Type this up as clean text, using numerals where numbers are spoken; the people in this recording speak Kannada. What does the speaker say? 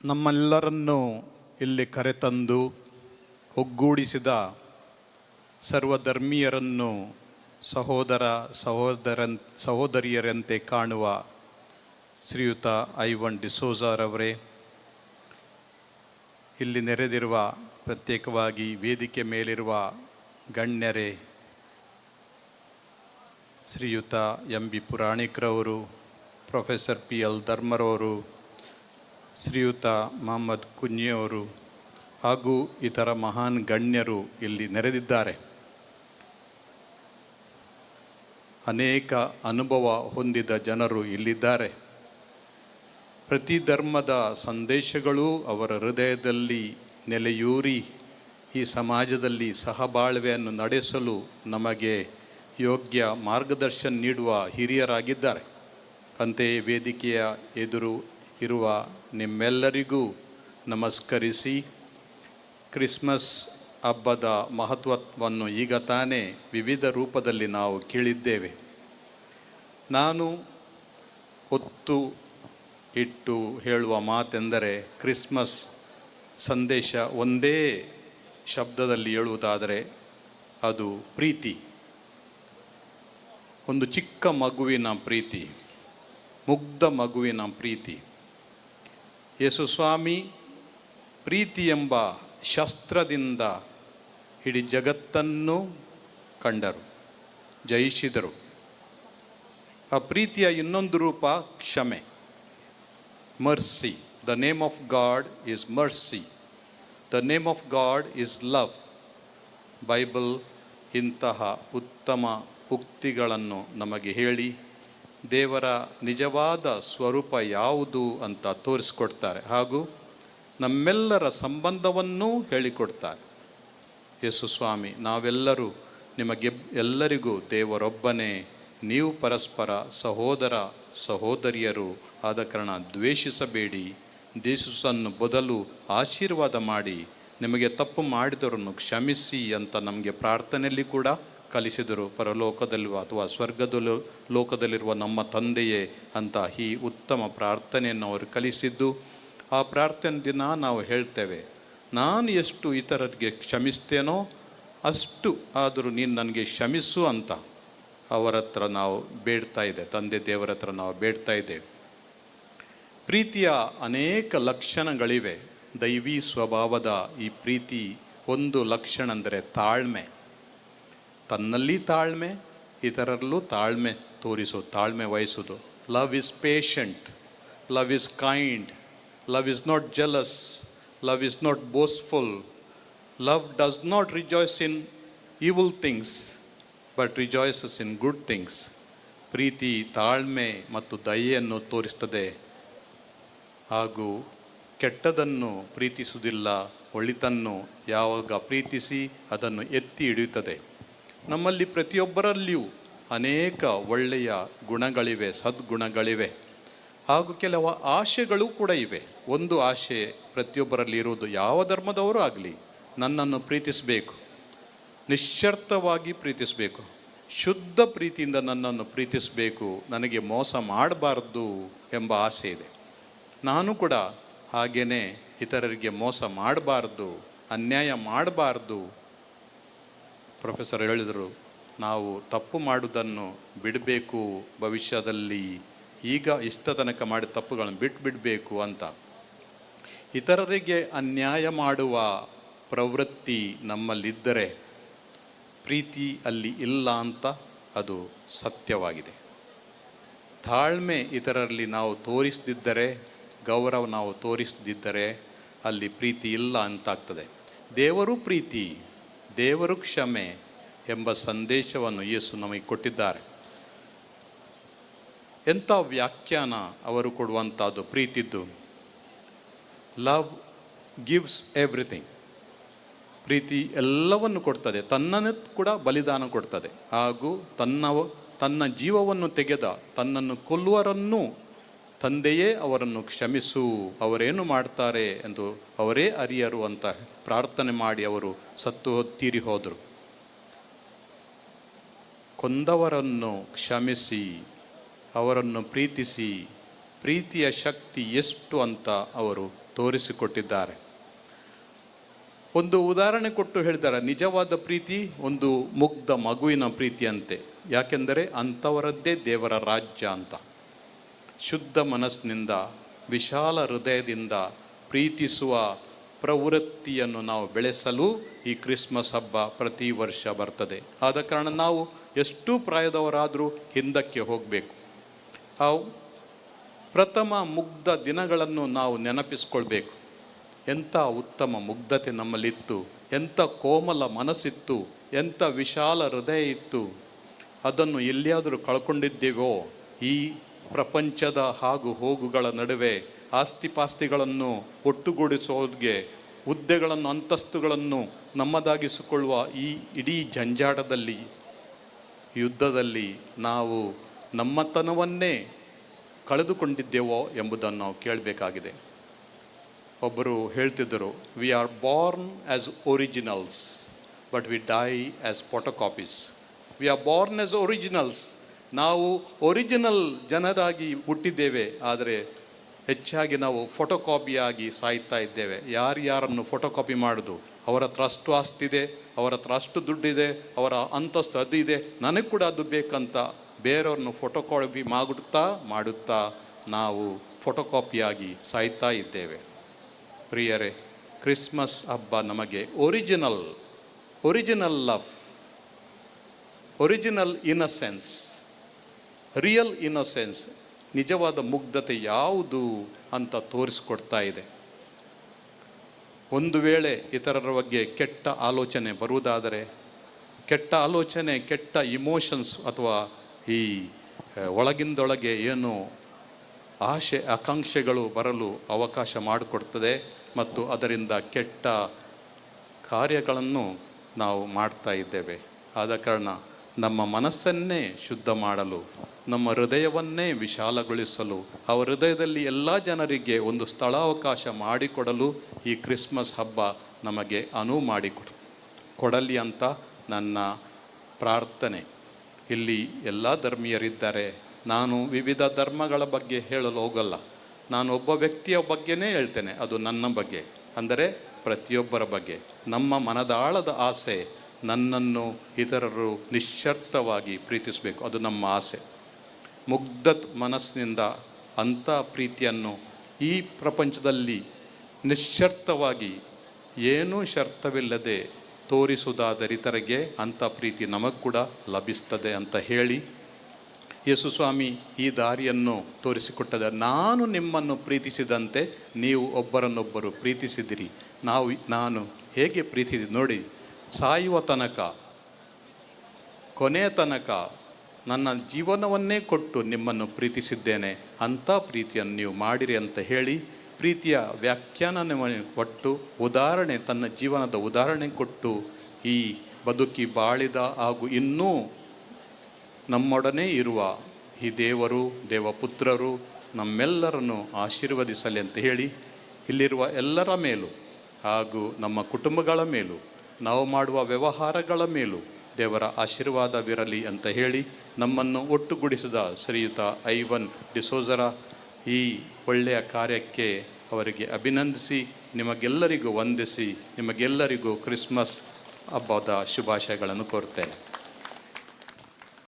ನಮ್ಮೆಲ್ಲರನ್ನು ಇಲ್ಲಿ ಕರೆತಂದು ಒಗ್ಗೂಡಿಸಿದ ಸರ್ವಧರ್ಮೀಯರನ್ನು ಸಹೋದರಿಯರಂತೆ ಕಾಣುವ ಶ್ರೀಯುತ ಐವನ್ ಡಿಸೋಜರವರೇ, ಇಲ್ಲಿ ನೆರೆದಿರುವ ಪ್ರತ್ಯೇಕವಾಗಿ ವೇದಿಕೆ ಮೇಲಿರುವ ಗಣ್ಯರೇ, ಶ್ರೀಯುತ ಎಂ ಬಿ ಪುರಾಣಿಕ್ರವರು, ಪ್ರೊಫೆಸರ್ ಪಿ ಎಲ್ ಧರ್ಮರವರು, ಶ್ರೀಯುತ ಮೊಹಮ್ಮದ್ ಕುಂಜಿಯವರು ಹಾಗೂ ಇತರ ಮಹಾನ್ ಗಣ್ಯರು ಇಲ್ಲಿ ನೆರೆದಿದ್ದಾರೆ. ಅನೇಕ ಅನುಭವ ಹೊಂದಿದ ಜನರು ಇಲ್ಲಿದ್ದಾರೆ. ಪ್ರತಿ ಧರ್ಮದ ಸಂದೇಶಗಳು ಅವರ ಹೃದಯದಲ್ಲಿ ನೆಲೆಯೂರಿ ಈ ಸಮಾಜದಲ್ಲಿ ಸಹಬಾಳ್ವೆಯನ್ನು ನಡೆಸಲು ನಮಗೆ ಯೋಗ್ಯ ಮಾರ್ಗದರ್ಶನ ನೀಡುವ ಹಿರಿಯರಾಗಿದ್ದಾರೆ. ಅಂತೆಯೇ ವೇದಿಕೆಯ ಎದುರು ಇರುವ ನಿಮ್ಮೆಲ್ಲರಿಗೂ ನಮಸ್ಕರಿಸಿ, ಕ್ರಿಸ್ಮಸ್ ಹಬ್ಬದ ಮಹತ್ವವನ್ನು ಈಗ ತಾನೇ ವಿವಿಧ ರೂಪದಲ್ಲಿ ನಾವು ಕೇಳಿದ್ದೇವೆ. ನಾನು ಒತ್ತು ಇಟ್ಟು ಹೇಳುವ ಮಾತೆಂದರೆ, ಕ್ರಿಸ್ಮಸ್ ಸಂದೇಶ ಒಂದೇ ಶಬ್ದದಲ್ಲಿ ಹೇಳುವುದಾದರೆ ಅದು ಪ್ರೀತಿ. ಒಂದು ಚಿಕ್ಕ ಮಗುವಿನ ಪ್ರೀತಿ, ಮುಗ್ಧ ಮಗುವಿನ ಪ್ರೀತಿ. ಯೇಸುಸ್ವಾಮಿ ಪ್ರೀತಿ ಎಂಬ ಶಸ್ತ್ರದಿಂದ ಇಡೀ ಜಗತ್ತನ್ನು ಕಂಡರು, ಜಯಿಸಿದರು. ಆ ಪ್ರೀತಿಯ ಇನ್ನೊಂದು ರೂಪ ಕ್ಷಮೆ, mercy. The name of god is mercy. The name of god is love. Bible ಇಂತಹ ಉತ್ತಮ ಉಕ್ತಿಗಳನ್ನು ನಮಗೆ ಹೇಳಿ ದೇವರ ನಿಜವಾದ ಸ್ವರೂಪ ಯಾವುದು ಅಂತ ತೋರಿಸ್ಕೊಡ್ತಾರೆ, ಹಾಗೂ ನಮ್ಮೆಲ್ಲರ ಸಂಬಂಧವನ್ನೂ ಹೇಳಿಕೊಡ್ತಾರೆ. ಯೇಸುಸ್ವಾಮಿ, ನಾವೆಲ್ಲರೂ ಎಲ್ಲರಿಗೂ ದೇವರೊಬ್ಬನೇ, ನೀವು ಪರಸ್ಪರ ಸಹೋದರ ಸಹೋದರಿಯರು ಆದ ಕಾರಣ ದ್ವೇಷಿಸಬೇಡಿ, ದೇಶವನ್ನು ಬದಲು ಆಶೀರ್ವಾದ ಮಾಡಿ, ನಿಮಗೆ ತಪ್ಪು ಮಾಡಿದವರನ್ನು ಕ್ಷಮಿಸಿ ಅಂತ ನಮಗೆ ಪ್ರಾರ್ಥನೆಯಲ್ಲಿ ಕೂಡ ಕಲಿಸಿದರು. ಪರಲೋಕದಲ್ಲಿರುವ ಅಥವಾ ಸ್ವರ್ಗದ ಲೋಕದಲ್ಲಿರುವ ನಮ್ಮ ತಂದೆಯೇ ಅಂತ ಈ ಉತ್ತಮ ಪ್ರಾರ್ಥನೆಯನ್ನು ಅವರು ಕಲಿಸಿದ್ದು. ಆ ಪ್ರಾರ್ಥನೆ ದಿನ ನಾವು ಹೇಳ್ತೇವೆ, ನಾನು ಎಷ್ಟು ಇತರರಿಗೆ ಕ್ಷಮಿಸ್ತೇನೋ ಅಷ್ಟು ಆದರೂ ನೀನು ನನಗೆ ಕ್ಷಮಿಸು ಅಂತ ಅವರ ಹತ್ರ ನಾವು ಬೇಡ್ತಾ ಇದ್ದೇವೆ, ತಂದೆ ದೇವರ ಹತ್ರ ನಾವು ಬೇಡ್ತಾ ಇದ್ದೇವೆ. ಪ್ರೀತಿಯ ಅನೇಕ ಲಕ್ಷಣಗಳಿವೆ. ದೈವಿ ಸ್ವಭಾವದ ಈ ಪ್ರೀತಿ ಒಂದು ಲಕ್ಷಣ ಅಂದರೆ ತಾಳ್ಮೆ. ತನ್ನಲ್ಲಿ ತಾಳ್ಮೆ, ಇತರರಲ್ಲೂ ತಾಳ್ಮೆ ತೋರಿಸೋದು, ತಾಳ್ಮೆ ವಹಿಸೋದು. Love is patient, love is kind, love is not jealous, love is not boastful, love does not rejoice in evil things but rejoices in good things. ಪ್ರೀತಿ ತಾಳ್ಮೆ ಮತ್ತು ದಯೆಯನ್ನು ತೋರಿಸ್ತದೆ, ಹಾಗೂ ಕೆಟ್ಟದನ್ನು ಪ್ರೀತಿಸುವುದಿಲ್ಲ, ಒಳಿತನ್ನು ಯಾವಾಗ ಪ್ರೀತಿಸಿ ಅದನ್ನು ಎತ್ತಿ ಹಿಡಿಯುತ್ತದೆ. ನಮ್ಮಲ್ಲಿ ಪ್ರತಿಯೊಬ್ಬರಲ್ಲಿಯೂ ಅನೇಕ ಒಳ್ಳೆಯ ಗುಣಗಳಿವೆ, ಸದ್ಗುಣಗಳಿವೆ, ಹಾಗೂ ಕೆಲವು ಆಶೆಗಳು ಕೂಡ ಇವೆ. ಒಂದು ಆಶೆ ಪ್ರತಿಯೊಬ್ಬರಲ್ಲಿ ಇರುವುದು, ಯಾವ ಧರ್ಮದವರು ಆಗಲಿ ನನ್ನನ್ನು ಪ್ರೀತಿಸಬೇಕು, ನಿಶ್ಚರ್ಥವಾಗಿ ಪ್ರೀತಿಸಬೇಕು, ಶುದ್ಧ ಪ್ರೀತಿಯಿಂದ ನನ್ನನ್ನು ಪ್ರೀತಿಸಬೇಕು, ನನಗೆ ಮೋಸ ಮಾಡಬಾರ್ದು ಎಂಬ ಆಸೆ ಇದೆ. ನಾನು ಕೂಡ ಹಾಗೇ ಇತರರಿಗೆ ಮೋಸ ಮಾಡಬಾರ್ದು, ಅನ್ಯಾಯ ಮಾಡಬಾರ್ದು. ಪ್ರೊಫೆಸರ್ ಹೇಳಿದರು, ನಾವು ತಪ್ಪು ಮಾಡುವುದನ್ನು ಬಿಡಬೇಕು ಭವಿಷ್ಯದಲ್ಲಿ, ಈಗ ಇಷ್ಟ ತನಕ ಮಾಡಿದ ತಪ್ಪುಗಳನ್ನು ಬಿಡಬೇಕು ಅಂತ. ಇತರರಿಗೆ ಅನ್ಯಾಯ ಮಾಡುವ ಪ್ರವೃತ್ತಿ ನಮ್ಮಲ್ಲಿದ್ದರೆ ಪ್ರೀತಿ ಅಲ್ಲಿ ಇಲ್ಲ ಅಂತ ಅದು ಸತ್ಯವಾಗಿದೆ. ತಾಳ್ಮೆ ಇತರರಲ್ಲಿ ನಾವು ತೋರಿಸದಿದ್ದರೆ, ಗೌರವ ನಾವು ತೋರಿಸದಿದ್ದರೆ ಅಲ್ಲಿ ಪ್ರೀತಿ ಇಲ್ಲ ಅಂತಾಗ್ತದೆ. ದೇವರು ಪ್ರೀತಿ, ದೇವರು ಕ್ಷಮೆ ಎಂಬ ಸಂದೇಶವನ್ನು ಯೇಸು ನಮಗೆ ಕೊಟ್ಟಿದ್ದಾರೆ. ಎಂಥ ವ್ಯಾಖ್ಯಾನ ಅವರು ಕೊಡುವಂಥದ್ದು ಪ್ರೀತಿದ್ದು. Love gives everything. ಪ್ರೀತಿ ಎಲ್ಲವನ್ನು ಕೊಡ್ತದೆ, ತನ್ನನ್ನು ಕೂಡ ಬಲಿದಾನ ಕೊಡ್ತದೆ, ಹಾಗೂ ತನ್ನ ಜೀವವನ್ನು ತೆಗೆದ ತನ್ನನ್ನು ಕೊಲ್ಲುವರನ್ನು ತಂದೆಯೇ ಅವರನ್ನು ಕ್ಷಮಿಸು, ಅವರೇನು ಮಾಡ್ತಾರೆ ಎಂದು ಅವರೇ ಅರಿಯರು ಅಂತ ಪ್ರಾರ್ಥನೆ ಮಾಡಿ ಅವರು ತೀರಿ ಹೋದರು. ಕೊಂದವರನ್ನು ಕ್ಷಮಿಸಿ, ಅವರನ್ನು ಪ್ರೀತಿಸಿ, ಪ್ರೀತಿಯ ಶಕ್ತಿ ಎಷ್ಟು ಅಂತ ಅವರು ತೋರಿಸಿಕೊಟ್ಟಿದ್ದಾರೆ. ಒಂದು ಉದಾಹರಣೆ ಕೊಟ್ಟು ಹೇಳಿದ್ದಾರೆ, ನಿಜವಾದ ಪ್ರೀತಿ ಒಂದು ಮುಗ್ಧ ಮಗುವಿನ ಪ್ರೀತಿಯಂತೆ, ಯಾಕೆಂದರೆ ಅಂಥವರದ್ದೇ ದೇವರ ರಾಜ್ಯ ಅಂತ. ಶುದ್ಧ ಮನಸ್ಸಿನಿಂದ ವಿಶಾಲ ಹೃದಯದಿಂದ ಪ್ರೀತಿಸುವ ಪ್ರವೃತ್ತಿಯನ್ನು ನಾವು ಬೆಳೆಸಲು ಈ ಕ್ರಿಸ್ಮಸ್ ಹಬ್ಬ ಪ್ರತಿ ವರ್ಷ ಬರ್ತದೆ. ಆದ ಕಾರಣ ನಾವು ಎಷ್ಟು ಪ್ರಾಯದವರಾದರೂ ಹಿಂದಕ್ಕೆ ಹೋಗಬೇಕು. ಆ ಪ್ರಥಮ ಮುಗ್ಧ ದಿನಗಳನ್ನು ನಾವು ನೆನಪಿಸ್ಕೊಳ್ಬೇಕು. ಎಂಥ ಉತ್ತಮ ಮುಗ್ಧತೆ ನಮ್ಮಲ್ಲಿತ್ತು, ಎಂಥ ಕೋಮಲ ಮನಸ್ಸಿತ್ತು, ಎಂಥ ವಿಶಾಲ ಹೃದಯ ಇತ್ತು. ಅದನ್ನು ಎಲ್ಲಿಯಾದರೂ ಕಳ್ಕೊಂಡಿದ್ದೇವೋ? ಈ ಪ್ರಪಂಚದ ಹಾಗೂ ಹೋಗುಗಳ ನಡುವೆ ಆಸ್ತಿಪಾಸ್ತಿಗಳನ್ನು ಒಟ್ಟುಗೂಡಿಸೋರಿಗೆ, ಹುದ್ದೆಗಳನ್ನು ಅಂತಸ್ತುಗಳನ್ನು ನಮ್ಮದಾಗಿಸಿಕೊಳ್ಳುವ ಈ ಇಡೀ ಜಂಜಾಟದಲ್ಲಿ, ಯುದ್ಧದಲ್ಲಿ ನಾವು ನಮ್ಮತನವನ್ನೇ ಕಳೆದುಕೊಂಡಿದ್ದೇವೋ ಎಂಬುದನ್ನು ನಾವು ಕೇಳಬೇಕಾಗಿದೆ. ಒಬ್ಬರು ಹೇಳ್ತಿದ್ದರು, we are born as originals but we die as photocopies. We are born as originals. ನಾವು ಒರಿಜಿನಲ್ ಜನರಾಗಿ ಹುಟ್ಟಿದ್ದೇವೆ, ಆದರೆ ಹೆಚ್ಚಾಗಿ ನಾವು ಫೋಟೋಕಾಪಿಯಾಗಿ ಸಾಯ್ತಾ ಇದ್ದೇವೆ. ಯಾರ್ಯಾರನ್ನು ಫೋಟೋಕಾಪಿ ಮಾಡೋದು? ಅವರ ಹತ್ರ ಅಷ್ಟು ಆಸ್ತಿದೆ, ಅವರ ಹತ್ರ ಅಷ್ಟು ದುಡ್ಡಿದೆ, ಅವರ ಅಂತಸ್ತು ಅದು ಇದೆ, ನನಗೆ ಕೂಡ ಅದು ಬೇಕಂತ ಬೇರೆಯವ್ರನ್ನು ಫೋಟೋಕಾಪಿ ಮಾಡುತ್ತಾ ನಾವು ಫೋಟೋಕಾಪಿಯಾಗಿ ಸಾಯ್ತಾ ಇದ್ದೇವೆ. ಪ್ರಿಯರೇ, ಕ್ರಿಸ್ಮಸ್ ಹಬ್ಬ ನಮಗೆ original love, original innocence, real innocence, ನಿಜವಾದ ಮುಗ್ಧತೆ ಯಾವುದು ಅಂತ ತೋರಿಸ್ಕೊಡ್ತಾ ಇದೆ. ಒಂದು ವೇಳೆ ಇತರರ ಬಗ್ಗೆ ಕೆಟ್ಟ ಆಲೋಚನೆ ಬರುವುದಾದರೆ, ಕೆಟ್ಟ ಆಲೋಚನೆ, ಕೆಟ್ಟ ಇಮೋಷನ್ಸ್ ಅಥವಾ ಈ ಒಳಗಿಂದೊಳಗೆ ಏನು ಆಶೆ ಆಕಾಂಕ್ಷೆಗಳು ಬರಲು ಅವಕಾಶ ಮಾಡಿಕೊಡ್ತದೆ ಮತ್ತು ಅದರಿಂದ ಕೆಟ್ಟ ಕಾರ್ಯಗಳನ್ನು ನಾವು ಮಾಡ್ತಾ ಇದ್ದೇವೆ. ಆದ ಕಾರಣ ನಮ್ಮ ಮನಸ್ಸನ್ನೇ ಶುದ್ಧ ಮಾಡಲು, ನಮ್ಮ ಹೃದಯವನ್ನೇ ವಿಶಾಲಗೊಳಿಸಲು, ಆ ಹೃದಯದಲ್ಲಿ ಎಲ್ಲ ಜನರಿಗೆ ಒಂದು ಸ್ಥಳಾವಕಾಶ ಮಾಡಿಕೊಡಲು ಈ ಕ್ರಿಸ್ಮಸ್ ಹಬ್ಬ ನಮಗೆ ಅನುವು ಮಾಡಿಕೊಡಲಿ ಅಂತ ನನ್ನ ಪ್ರಾರ್ಥನೆ. ಇಲ್ಲಿ ಎಲ್ಲ ಧರ್ಮೀಯರಿದ್ದಾರೆ. ನಾನು ವಿವಿಧ ಧರ್ಮಗಳ ಬಗ್ಗೆ ಹೇಳಲು ಹೋಗಲ್ಲ. ನಾನು ಒಬ್ಬ ವ್ಯಕ್ತಿಯ ಬಗ್ಗೆನೇ ಹೇಳ್ತೇನೆ, ಅದು ನನ್ನ ಬಗ್ಗೆ, ಅಂದರೆ ಪ್ರತಿಯೊಬ್ಬರ ಬಗ್ಗೆ. ನಮ್ಮ ಮನದಾಳದ ಆಸೆ, ನನ್ನನ್ನು ಇತರರು ನಿಶ್ಶರ್ಥವಾಗಿ ಪ್ರೀತಿಸಬೇಕು, ಅದು ನಮ್ಮ ಆಸೆ. ಮುಗ್ಧ ಮನಸ್ಸಿನಿಂದ ಅಂಥ ಪ್ರೀತಿಯನ್ನು ಈ ಪ್ರಪಂಚದಲ್ಲಿ ನಿಶ್ಶರ್ಥವಾಗಿ ಏನೂ ಶರ್ತವಿಲ್ಲದೆ ತೋರಿಸುವುದಾದರೆ ಇತರಿಗೆ ಅಂಥ ಪ್ರೀತಿ ನಮಗೆ ಕೂಡ ಲಭಿಸ್ತದೆ ಅಂತ ಹೇಳಿ, ಯೇಸು ಸ್ವಾಮಿ ಈ ದಾರಿಯನ್ನು ತೋರಿಸಿಕೊಟ್ಟದ, ನಾನು ನಿಮ್ಮನ್ನು ಪ್ರೀತಿಸಿದಂತೆ ನೀವು ಒಬ್ಬರನ್ನೊಬ್ಬರು ಪ್ರೀತಿಸಿದಿರಿ. ನಾನು ಹೇಗೆ ಪ್ರೀತಿಸಿದೆ ನೋಡಿ, ಸಾಯುವ ತನಕ, ಕೊನೆಯ ತನಕ ನನ್ನ ಜೀವನವನ್ನೇ ಕೊಟ್ಟು ನಿಮ್ಮನ್ನು ಪ್ರೀತಿಸಿದ್ದೇನೆ, ಅಂಥ ಪ್ರೀತಿಯನ್ನು ನೀವು ಮಾಡಿರಿ ಅಂತ ಹೇಳಿ ಪ್ರೀತಿಯ ವ್ಯಾಖ್ಯಾನ ಕೊಟ್ಟು, ಉದಾಹರಣೆ, ತನ್ನ ಜೀವನದ ಉದಾಹರಣೆ ಕೊಟ್ಟು ಈ ಬದುಕಿ ಬಾಳಿದ ಹಾಗೂ ಇನ್ನೂ ನಮ್ಮೊಡನೆ ಇರುವ ಈ ದೇವರು, ದೇವಪುತ್ರರು ನಮ್ಮೆಲ್ಲರನ್ನು ಆಶೀರ್ವದಿಸಲಿ ಅಂತ ಹೇಳಿ, ಇಲ್ಲಿರುವ ಎಲ್ಲರ ಮೇಲೂ ಹಾಗೂ ನಮ್ಮ ಕುಟುಂಬಗಳ ಮೇಲೂ, ನಾವು ಮಾಡುವ ವ್ಯವಹಾರಗಳ ಮೇಲೂ ದೇವರ ಆಶೀರ್ವಾದವಿರಲಿ ಅಂತ ಹೇಳಿ, ನಮ್ಮನ್ನು ಒಟ್ಟುಗೂಡಿಸಿದ ಶ್ರೀಯುತ ಐವನ್ ಡಿಸೋಜರ ಈ ಒಳ್ಳೆಯ ಕಾರ್ಯಕ್ಕೆ ಅವರಿಗೆ ಅಭಿನಂದಿಸಿ, ನಿಮಗೆಲ್ಲರಿಗೂ ವಂದಿಸಿ, ನಿಮಗೆಲ್ಲರಿಗೂ ಕ್ರಿಸ್ಮಸ್ ಹಬ್ಬದ ಶುಭಾಶಯಗಳನ್ನು ಕೋರ್ತೇನೆ.